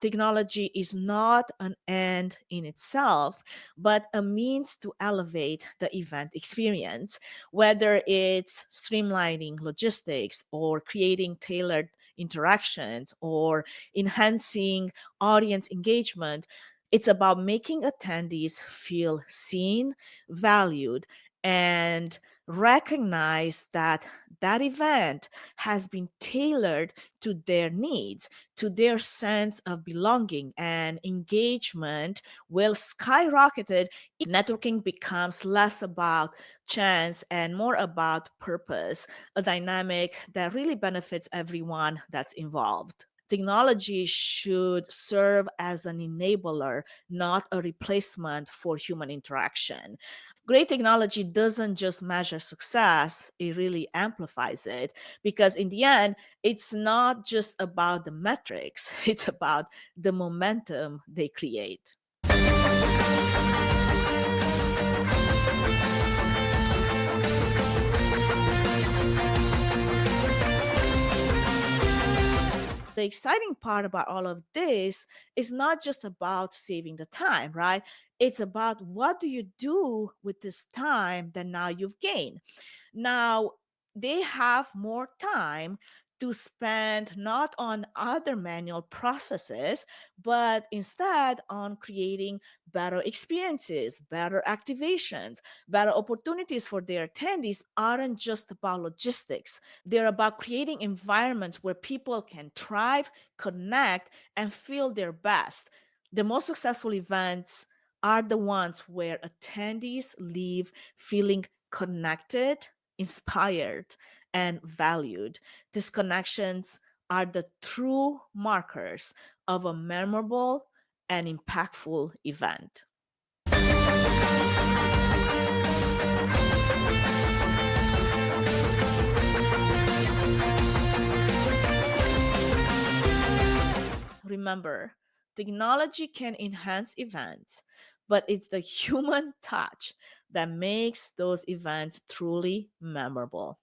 Technology is not an end in itself, but a means to elevate the event experience, whether it's streamlining logistics or creating tailored interactions or enhancing audience engagement. It's about making attendees feel seen, valued, and recognize that that event has been tailored to their needs, to their sense of belonging, and engagement will skyrocket. Networking becomes less about chance and more about purpose, a dynamic that really benefits everyone that's involved. Technology should serve as an enabler, not a replacement for human interaction. Great technology doesn't just measure success, it really amplifies it, because in the end, it's not just about the metrics, it's about the momentum they create. The exciting part about all of this is not just about saving the time, right? It's about what do you do with this time that now you've gained. Now, they have more time to spend not on other manual processes, but instead on creating better experiences, better activations, better opportunities for their attendees. Aren't just about logistics. They're about creating environments where people can thrive, connect, and feel their best. The most successful events are the ones where attendees leave feeling connected, inspired, and valued. These connections are the true markers of a memorable and impactful event. Remember, technology can enhance events, but it's the human touch that makes those events truly memorable.